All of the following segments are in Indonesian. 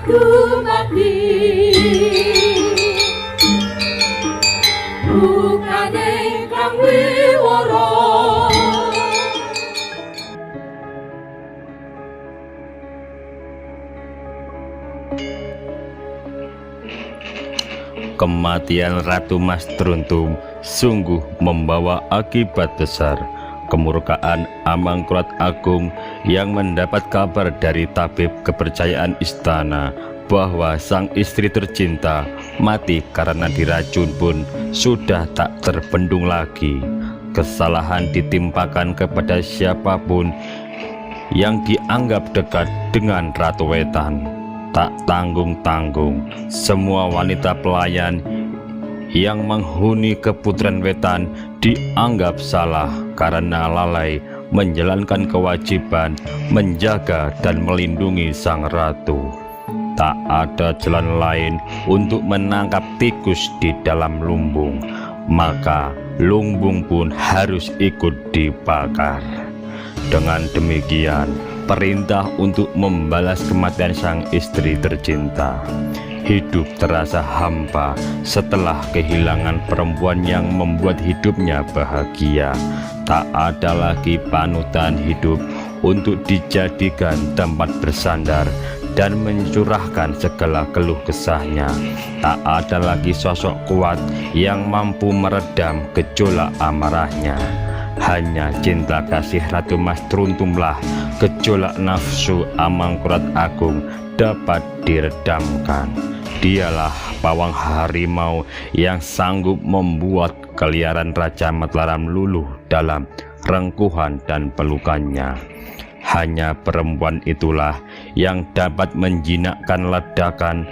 dumadi bukane kang wiworo. Kematian Ratu Mas Truntum sungguh membawa akibat besar. Kemurkaan Amangkurat Agung yang mendapat kabar dari tabib kepercayaan istana bahwa sang istri tercinta mati karena diracun pun sudah tak terbendung lagi. Kesalahan ditimpakan kepada siapapun yang dianggap dekat dengan Ratu Wetan. Tak tanggung-tanggung, semua wanita pelayan yang menghuni Keputren Wetan dianggap salah karena lalai menjalankan kewajiban menjaga dan melindungi sang ratu. Tak ada jalan lain untuk menangkap tikus di dalam lumbung, maka lumbung pun harus ikut dibakar. Dengan demikian, perintah untuk membalas kematian sang istri tercinta. Hidup terasa hampa setelah kehilangan perempuan yang membuat hidupnya bahagia. Tak ada lagi panutan hidup untuk dijadikan tempat bersandar dan mencurahkan segala keluh kesahnya. Tak ada lagi sosok kuat yang mampu meredam gejolak amarahnya. Hanya cinta kasih Ratu Mas Truntumlah gejolak nafsu Amangkurat Agung dapat diredamkan. Dialah pawang harimau yang sanggup membuat keliaran Raja Mataram luluh dalam rengkuhan dan pelukannya. Hanya perempuan itulah yang dapat menjinakkan ledakan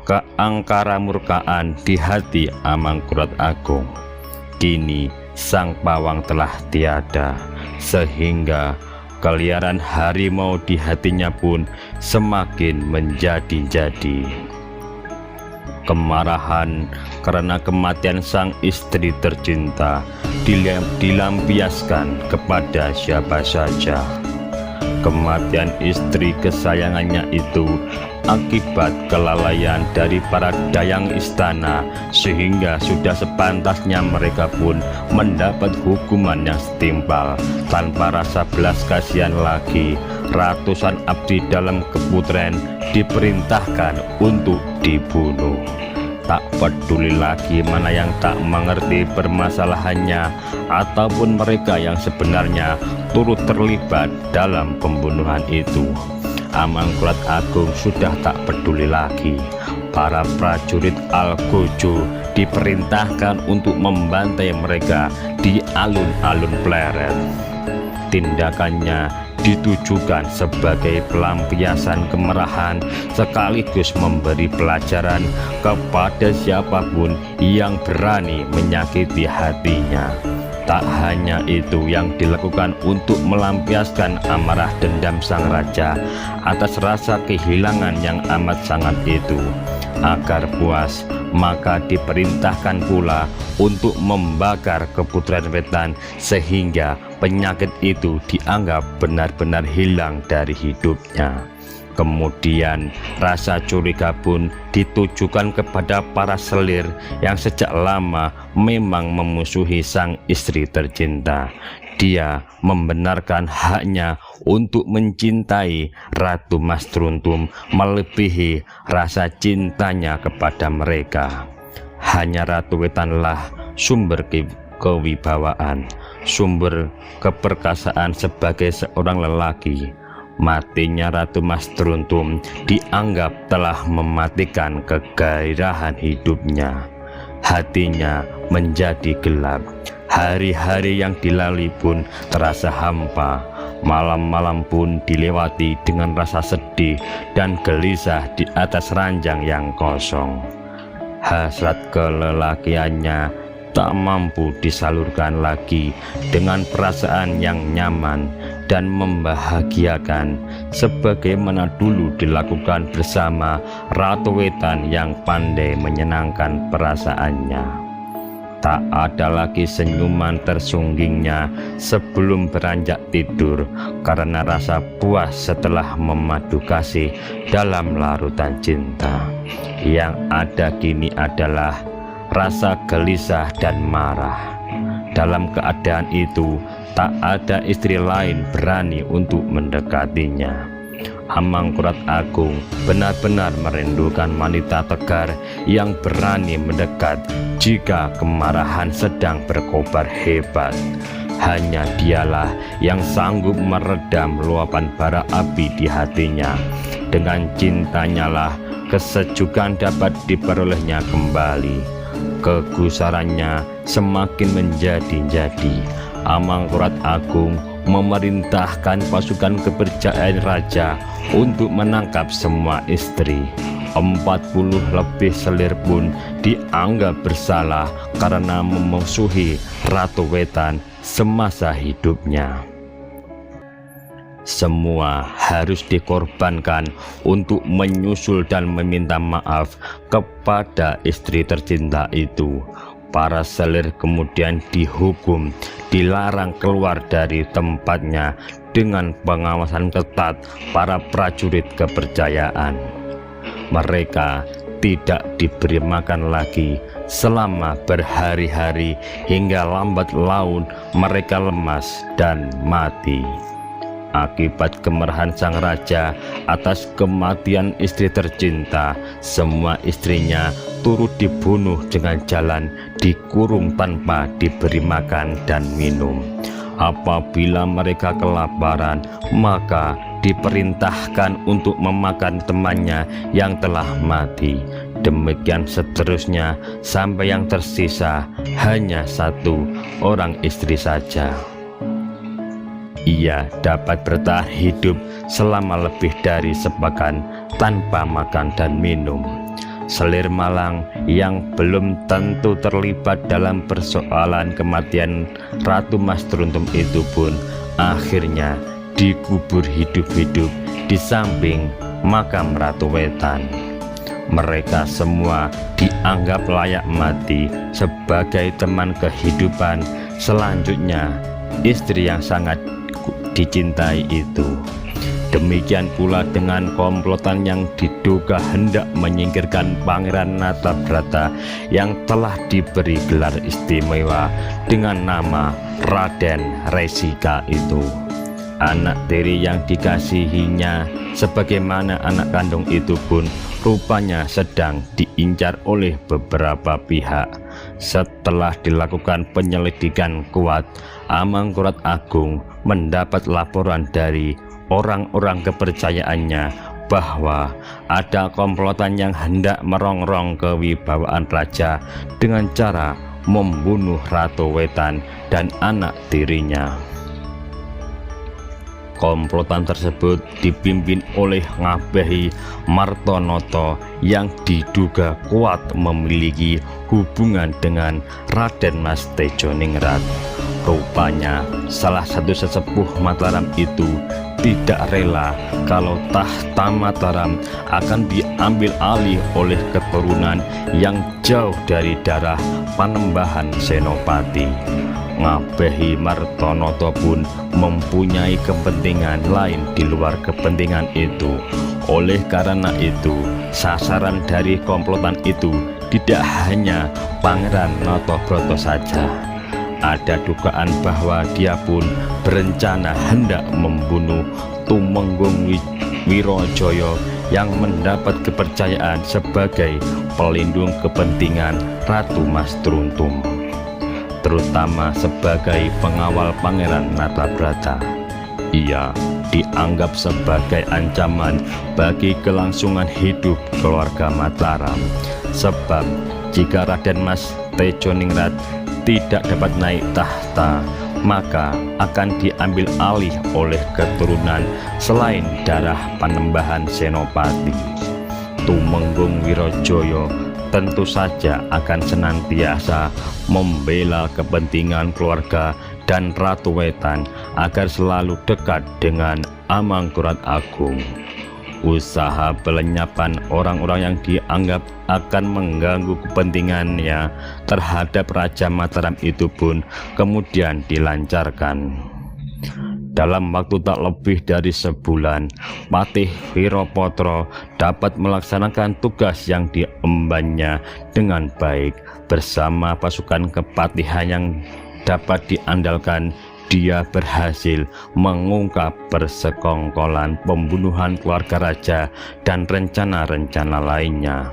keangkaramurkaan di hati Amangkurat Agung. Kini sang pawang telah tiada, sehingga keliaran harimau di hatinya pun semakin menjadi-jadi. Kemarahan karena kematian sang istri tercinta dilampiaskan kepada siapa saja. Kematian istri kesayangannya itu akibat kelalaian dari para dayang istana, sehingga sudah sepantasnya mereka pun mendapat hukuman yang setimpal. Tanpa rasa belas kasihan lagi, ratusan abdi dalam Keputren diperintahkan untuk dibunuh. Tak peduli lagi mana yang tak mengerti permasalahannya ataupun mereka yang sebenarnya turut terlibat dalam pembunuhan itu. Amangkurat Agung sudah tak peduli lagi. Para prajurit Algojo diperintahkan untuk membantai mereka di alun-alun Pleret. Tindakannya ditujukan sebagai pelampiasan kemarahan sekaligus memberi pelajaran kepada siapapun yang berani menyakiti hatinya. Tak hanya itu yang dilakukan untuk melampiaskan amarah dendam sang raja atas rasa kehilangan yang amat sangat itu. Agar puas, maka diperintahkan pula untuk membakar Keputren Wetan sehingga penyakit itu dianggap benar-benar hilang dari hidupnya. Kemudian rasa curiga pun ditujukan kepada para selir yang sejak lama memang memusuhi sang istri tercinta. Dia membenarkan haknya untuk mencintai Ratu Mas Truntum melebihi rasa cintanya kepada mereka. Hanya Ratu Wetanlah sumber kewibawaan, sumber keperkasaan sebagai seorang lelaki. Matinya Ratu Mas Truntum dianggap telah mematikan kegairahan hidupnya. Hatinya menjadi gelap. Hari-hari yang dilalui pun terasa hampa. Malam-malam pun dilewati dengan rasa sedih dan gelisah di atas ranjang yang kosong. Hasrat kelelakiannya tak mampu disalurkan lagi dengan perasaan yang nyaman dan membahagiakan sebagaimana dulu dilakukan bersama Ratu Wetan yang pandai menyenangkan perasaannya. Tak ada lagi senyuman tersunggingnya sebelum beranjak tidur karena rasa puas setelah memadu kasih dalam larutan cinta. Yang ada kini adalah rasa gelisah dan marah. Dalam keadaan itu, tak ada istri lain berani untuk mendekatinya. Amangkurat Agung benar-benar merindukan wanita tegar yang berani mendekat jika kemarahan sedang berkobar hebat. Hanya dialah yang sanggup meredam luapan bara api di hatinya. Dengan cintanya lah kesejukan dapat diperolehnya kembali. Kegusarannya semakin menjadi-jadi. Amangkurat Agung memerintahkan pasukan kepercayaan raja untuk menangkap semua istri. 40 lebih selir pun dianggap bersalah karena memusuhi Ratu Wetan semasa hidupnya. Semua harus dikorbankan untuk menyusul dan meminta maaf kepada istri tercinta itu. Para selir kemudian dihukum, dilarang keluar dari tempatnya dengan pengawasan ketat para prajurit kepercayaan. Mereka tidak diberi makan lagi selama berhari-hari hingga lambat laun mereka lemas dan mati. Akibat kemarahan sang raja atas kematian istri tercinta, semua istrinya turut dibunuh dengan jalan, dikurung tanpa diberi makan dan minum. Apabila mereka kelaparan, maka diperintahkan untuk memakan temannya yang telah mati. Demikian seterusnya sampai yang tersisa hanya satu orang istri saja. Ia dapat bertahan hidup selama lebih dari sepekan tanpa makan dan minum. Selir malang yang belum tentu terlibat dalam persoalan kematian Ratu Mas Teruntum itu pun akhirnya dikubur hidup-hidup di samping makam Ratu Wetan. Mereka semua dianggap layak mati sebagai teman kehidupan selanjutnya istri yang sangat dicintai itu. Demikian pula dengan komplotan yang diduga hendak menyingkirkan Pangeran Natabrata yang telah diberi gelar istimewa dengan nama Raden Resika itu. Anak tiri yang dikasihinya sebagaimana anak kandung itu pun rupanya sedang diincar oleh beberapa pihak. Setelah dilakukan penyelidikan kuat, Amangkurat Agung mendapat laporan dari orang-orang kepercayaannya bahwa ada komplotan yang hendak merongrong kewibawaan raja dengan cara membunuh Ratu Wetan dan anak tirinya. Komplotan tersebut dipimpin oleh Ngabehi Martonoto yang diduga kuat memiliki hubungan dengan Raden Mas Tejoningrat. Rupanya salah satu sesepuh Mataram itu tidak rela kalau tahta Mataram akan diambil alih oleh keturunan yang jauh dari darah Panembahan Senopati. Ngabehi Martonoto pun mempunyai kepentingan lain di luar kepentingan itu. Oleh karena itu, sasaran dari komplotan itu tidak hanya Pangeran Natobroto saja. Ada dugaan bahwa dia pun berencana hendak membunuh Tumenggung Wirojoyo yang mendapat kepercayaan sebagai pelindung kepentingan Ratu Mas Teruntum, terutama sebagai pengawal Pangeran Natabrata. Ia dianggap sebagai ancaman bagi kelangsungan hidup keluarga Mataram, sebab jika Raden Mas Tejoningrat tidak dapat naik tahta, maka akan diambil alih oleh keturunan selain darah Panembahan Senopati. Tumenggung Wirojoyo tentu saja akan senantiasa membela kepentingan keluarga dan Ratu Wetan agar selalu dekat dengan Amangkurat Agung. usaha pelenyapan orang-orang yang dianggap akan mengganggu kepentingannya terhadap Raja Mataram itu pun kemudian dilancarkan. Dalam waktu tak lebih dari sebulan, Patih Wirapatra dapat melaksanakan tugas yang diembannya dengan baik. Bersama pasukan kepatihan yang dapat diandalkan, dia berhasil mengungkap persekongkolan pembunuhan keluarga raja dan rencana-rencana lainnya.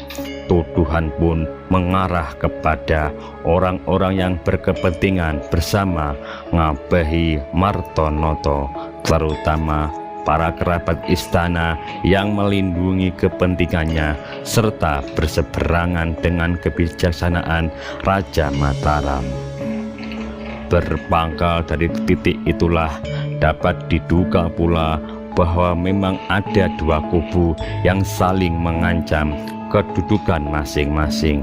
Tuduhan pun mengarah kepada orang-orang yang berkepentingan bersama Ngabehi Martonoto, terutama para kerabat istana yang melindungi kepentingannya serta berseberangan dengan kebijaksanaan Raja Mataram. Berpangkal dari titik itulah dapat diduga pula bahwa memang ada dua kubu yang saling mengancam kedudukan masing-masing.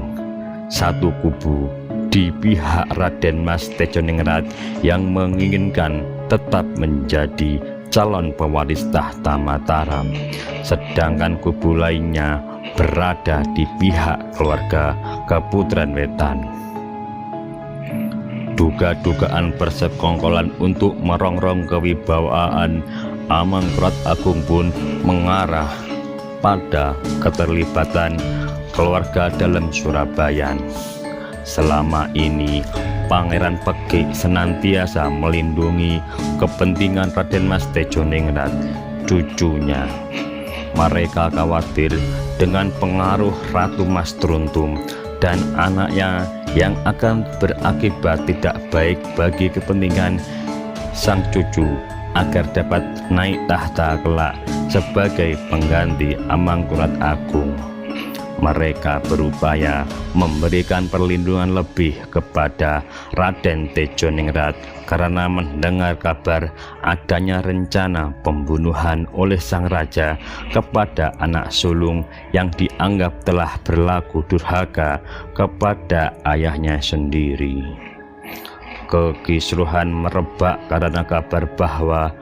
Satu kubu di pihak Raden Mas Tejoningrat yang menginginkan tetap menjadi calon pewaris tahta Mataram, sedangkan kubu lainnya berada di pihak keluarga Keputren Wetan. Duga-dugaan persekongkolan untuk merongrong kewibawaan Amangkurat Agung pun mengarah pada keterlibatan keluarga dalam Surabaya. Selama ini Pangeran Pegik senantiasa melindungi kepentingan Raden Mas Tejoningrat, cucunya. Mereka khawatir dengan pengaruh Ratu Mas Truntum dan anaknya yang akan berakibat tidak baik bagi kepentingan sang cucu agar dapat naik tahta kelak sebagai pengganti Amangkurat Agung. Mereka berupaya memberikan perlindungan lebih kepada Raden Tejoningrat karena mendengar kabar adanya rencana pembunuhan oleh sang raja kepada anak sulung yang dianggap telah berlaku durhaka kepada ayahnya sendiri. Kekisruhan merebak karena kabar bahwa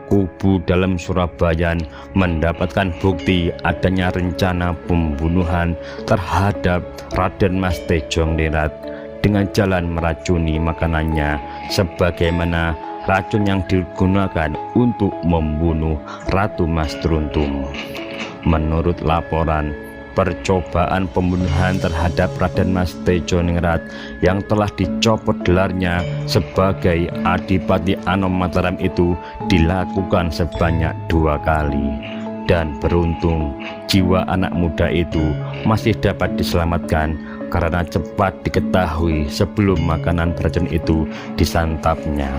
kubu dalam Surabaya mendapatkan bukti adanya rencana pembunuhan terhadap Raden Mas Tejoningrat dengan jalan meracuni makanannya sebagaimana racun yang digunakan untuk membunuh Ratu Mas Truntum. Menurut laporan, percobaan pembunuhan terhadap Raden Mas Tejoningrat yang telah dicopot gelarnya sebagai Adipati Anom Mataram itu dilakukan sebanyak 2 kali, dan beruntung jiwa anak muda itu masih dapat diselamatkan karena cepat diketahui sebelum makanan beracun itu disantapnya.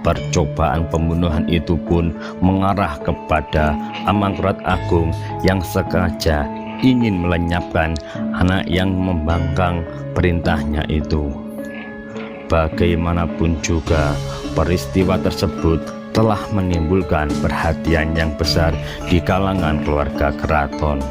Percobaan pembunuhan itu pun mengarah kepada Amangkurat Agung yang sengaja ingin melenyapkan anak yang membangkang perintahnya itu. Bagaimanapun juga, peristiwa tersebut telah menimbulkan perhatian yang besar di kalangan keluarga keraton.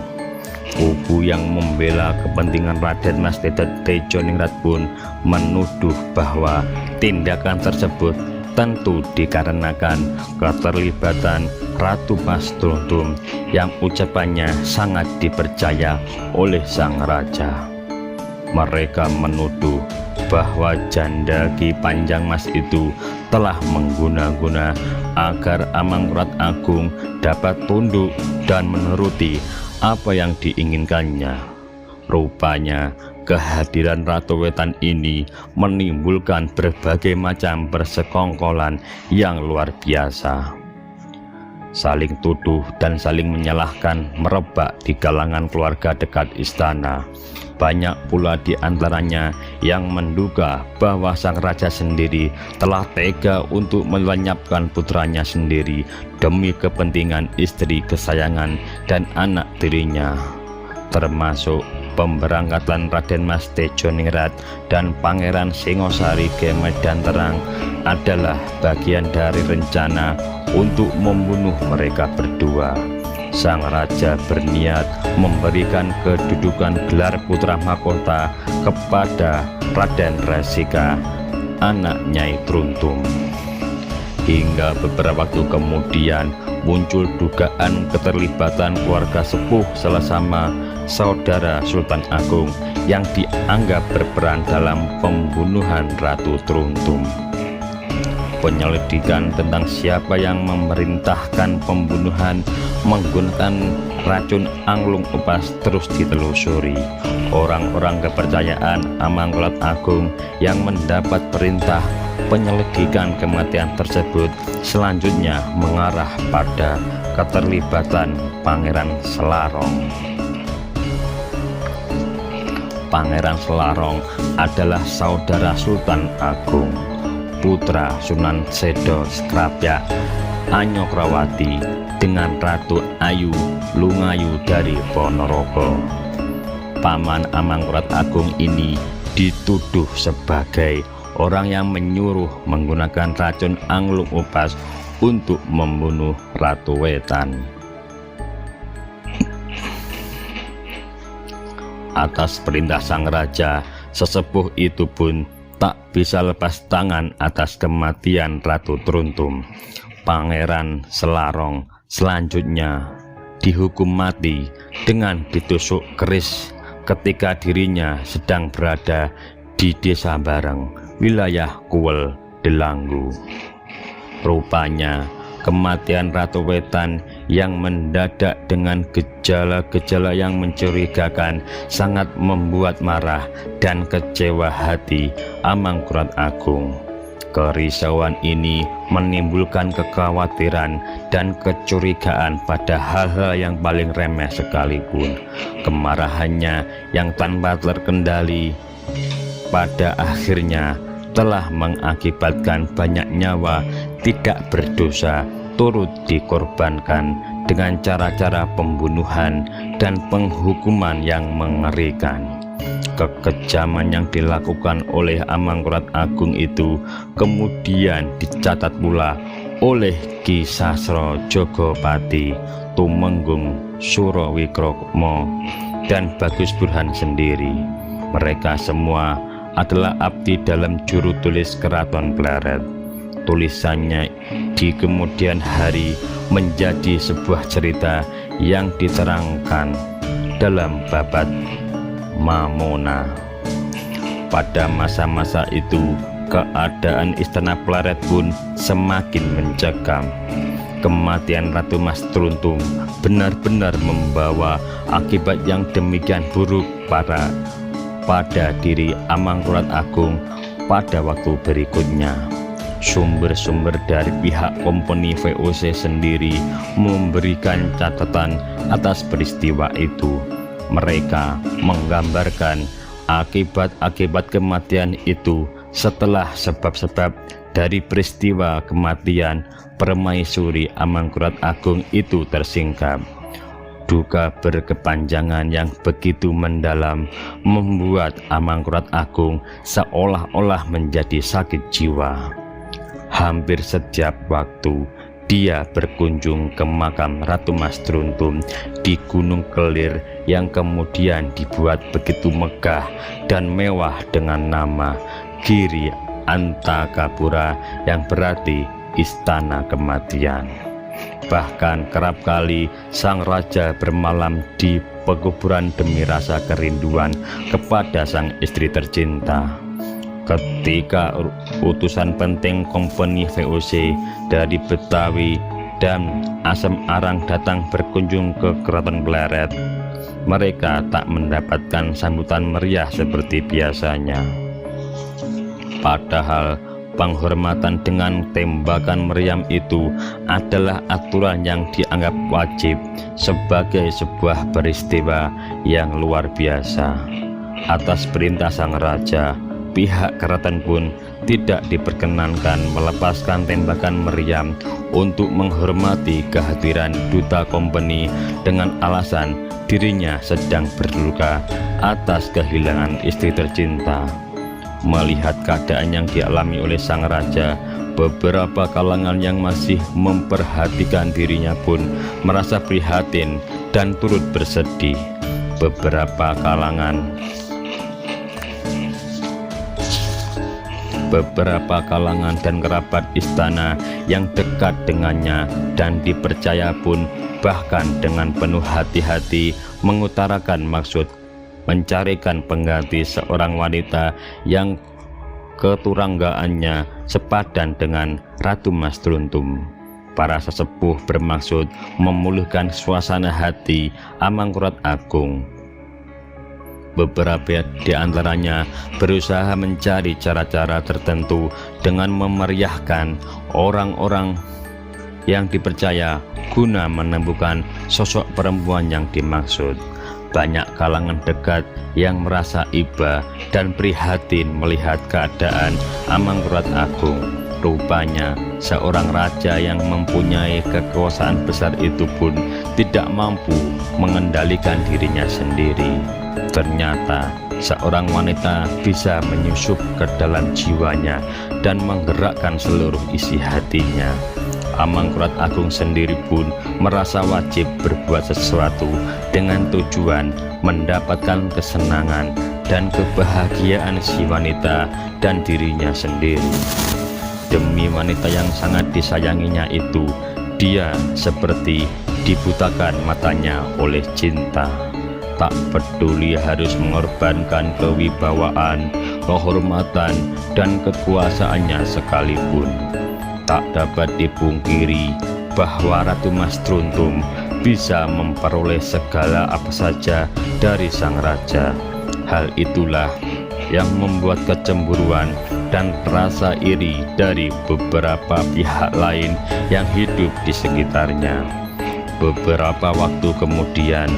Kubu yang membela kepentingan Raden Mas Tejoningrat pun menuduh bahwa tindakan tersebut tentu dikarenakan keterlibatan Ratu Mas Truntum yang ucapannya sangat dipercaya oleh sang raja. Mereka menuduh bahwa janda Ki Panjang Mas itu telah mengguna-guna agar Amangkurat Agung dapat tunduk dan menuruti apa yang diinginkannya. Rupanya kehadiran Ratu Wetan ini menimbulkan berbagai macam persekongkolan yang luar biasa. Saling tuduh dan saling menyalahkan merebak di kalangan keluarga dekat istana. Banyak pula di antaranya yang menduga bahwa sang raja sendiri telah tega untuk melenyapkan putranya sendiri demi kepentingan istri kesayangan dan anak tirinya, termasuk pemberangkatan Raden Mas Tejoningrat dan Pangeran Singosari ke Medan Terang adalah bagian dari rencana untuk membunuh mereka berdua. Sang raja berniat memberikan kedudukan gelar putra mahkota kepada Raden Resika, anak Nyai Truntum. Hingga beberapa waktu kemudian muncul dugaan keterlibatan keluarga sepuh sesama saudara Sultan Agung yang dianggap berperan dalam pembunuhan Ratu Truntum. Penyelidikan tentang siapa yang memerintahkan pembunuhan menggunakan racun Anglung Upas terus ditelusuri. Orang-orang kepercayaan Amangkurat Agung yang mendapat perintah penyelidikan kematian tersebut selanjutnya mengarah pada keterlibatan Pangeran Selarong. Pangeran Selarong adalah saudara Sultan Agung, putra Sunan Sedo Strapya Anyokrawati dengan Ratu Ayu Lungayu dari Ponorogo. Paman Amangkurat Agung ini dituduh sebagai orang yang menyuruh menggunakan racun Anglung Upas untuk membunuh Ratu Wetan. Atas perintah sang raja, sesepuh itu pun tak bisa lepas tangan atas kematian Ratu Truntum. Pangeran Selarong selanjutnya dihukum mati dengan ditusuk keris ketika dirinya sedang berada di Desa Bareng, wilayah Kuwel Delanggu. Rupanya kematian Ratu Wetan yang mendadak dengan gejala-gejala yang mencurigakan sangat membuat marah dan kecewa hati Amangkurat Agung. Kerisauan ini menimbulkan kekhawatiran dan kecurigaan pada hal-hal yang paling remeh sekalipun. Kemarahannya yang tanpa terkendali pada akhirnya telah mengakibatkan banyak nyawa tidak berdosa turut dikorbankan dengan cara-cara pembunuhan dan penghukuman yang mengerikan. Kekejaman yang dilakukan oleh Amangkurat Agung itu kemudian dicatat pula oleh Ki Sasro Jogopati, Tumenggung Surawikromo, dan Bagus Burhan sendiri. Mereka semua adalah abdi dalam juru tulis Keraton Pleret. Tulisannya di kemudian hari menjadi sebuah cerita yang diterangkan dalam babat Mamona. Pada masa-masa itu, keadaan Istana Pleret pun semakin mencekam. Kematian Ratu Mas Truntum benar-benar membawa akibat yang demikian buruk pada diri Amangkurat Agung pada waktu berikutnya. Sumber-sumber dari pihak kompeni VOC sendiri memberikan catatan atas peristiwa itu. Mereka menggambarkan akibat-akibat kematian itu setelah sebab-sebab dari peristiwa kematian Permaisuri Amangkurat Agung itu tersingkap. Duka berkepanjangan yang begitu mendalam membuat Amangkurat Agung seolah-olah menjadi sakit jiwa. Hampir setiap waktu dia berkunjung ke makam Ratu Mas Truntum di Gunung Kelir yang kemudian dibuat begitu megah dan mewah dengan nama Giri Antakapura yang berarti Istana Kematian. Bahkan kerap kali sang raja bermalam di pekuburan demi rasa kerinduan kepada sang istri tercinta. Ketika utusan penting kompeni VOC dari Betawi dan Asem Arang datang berkunjung ke Keraton Pleret, mereka tak mendapatkan sambutan meriah seperti biasanya. Padahal penghormatan dengan tembakan meriam itu adalah aturan yang dianggap wajib sebagai sebuah peristiwa yang luar biasa. Atas perintah sang raja, pihak keraton pun tidak diperkenankan melepaskan tembakan meriam untuk menghormati kehadiran duta kompeni dengan alasan dirinya sedang berduka atas kehilangan istri tercinta. Melihat keadaan yang dialami oleh sang raja, beberapa kalangan yang masih memperhatikan dirinya pun merasa prihatin dan turut bersedih. beberapa kalangan dan kerabat istana yang dekat dengannya dan dipercaya pun bahkan dengan penuh hati-hati mengutarakan maksud mencarikan pengganti seorang wanita yang keturanggaannya sepadan dengan Ratu Mas Truntum. Para sesepuh bermaksud memulihkan suasana hati Amangkurat Agung. Beberapa di antaranya berusaha mencari cara-cara tertentu dengan memeriahkan orang-orang yang dipercaya guna menemukan sosok perempuan yang dimaksud. Banyak kalangan dekat yang merasa iba dan prihatin melihat keadaan Amangkurat Agung. Rupanya seorang raja yang mempunyai kekuasaan besar itu pun tidak mampu mengendalikan dirinya sendiri. Ternyata seorang wanita bisa menyusup ke dalam jiwanya dan menggerakkan seluruh isi hatinya. Amangkurat Agung sendiri pun merasa wajib berbuat sesuatu dengan tujuan mendapatkan kesenangan dan kebahagiaan si wanita dan dirinya sendiri. Demi wanita yang sangat disayanginya itu, dia seperti dibutakan matanya oleh cinta. Tak peduli harus mengorbankan kewibawaan, kehormatan, dan kekuasaannya sekalipun. Tak dapat dipungkiri bahwa Ratu Mas Truntum bisa memperoleh segala apa saja dari sang raja. Hal itulah yang membuat kecemburuan dan rasa iri dari beberapa pihak lain yang hidup di sekitarnya. Beberapa waktu kemudian,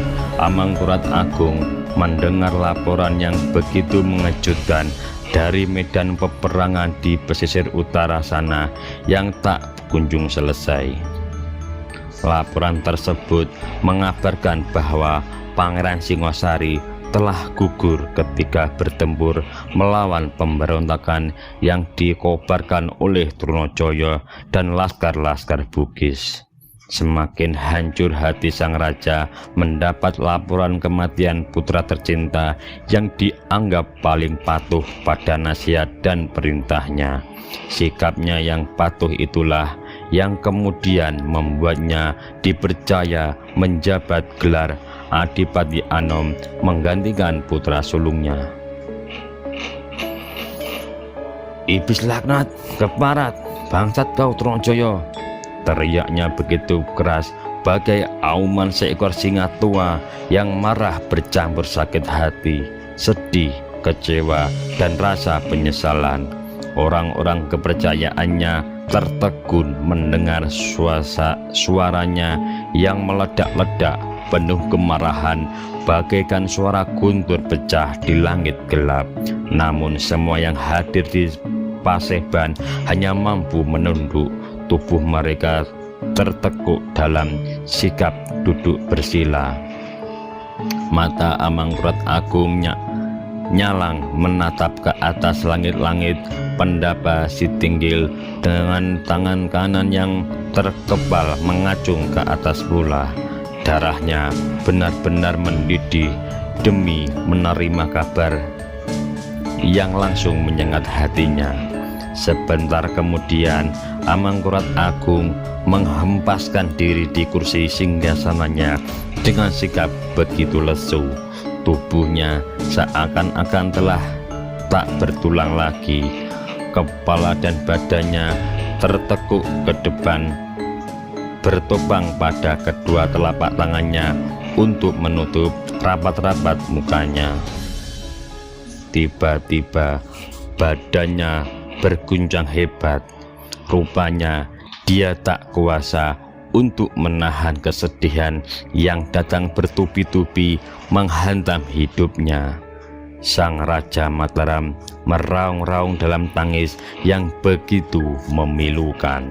Amangkurat Agung mendengar laporan yang begitu mengejutkan dari medan peperangan di pesisir utara sana yang tak kunjung selesai. Laporan tersebut mengabarkan bahwa Pangeran Singosari telah gugur ketika bertempur melawan pemberontakan yang dikobarkan oleh Trunajaya dan laskar-laskar Bugis. Semakin hancur hati sang raja mendapat laporan kematian putra tercinta yang dianggap paling patuh pada nasihat dan perintahnya. Sikapnya yang patuh itulah yang kemudian membuatnya dipercaya menjabat gelar Adipati Anom menggantikan putra sulungnya. "Iblis laknat, keparat, bangsat kau Trunajaya!" Teriaknya begitu keras bagai auman seekor singa tua yang marah bercampur sakit hati, sedih, kecewa, dan rasa penyesalan. Orang-orang kepercayaannya tertegun mendengar suaranya yang meledak-ledak penuh kemarahan bagaikan suara guntur pecah di langit gelap. Namun semua yang hadir di Paseban hanya mampu menunduk. Tubuh mereka tertekuk dalam sikap duduk bersila. Mata Amangkurat Agung nyalang menatap ke atas langit-langit pendapa si Tinggil dengan tangan kanan yang terkepal mengacung ke atas pula. Darahnya benar-benar mendidih demi menerima kabar yang langsung menyengat hatinya. Sebentar kemudian Amangkurat Agung menghempaskan diri di kursi singgasananya dengan sikap begitu lesu. Tubuhnya seakan-akan telah tak bertulang lagi. Kepala dan badannya tertekuk ke depan, bertopang pada kedua telapak tangannya untuk menutup rapat-rapat mukanya. Tiba-tiba badannya berguncang hebat. Rupanya dia tak kuasa untuk menahan kesedihan yang datang bertubi-tubi menghantam hidupnya. Sang Raja Mataram meraung-raung dalam tangis yang begitu memilukan.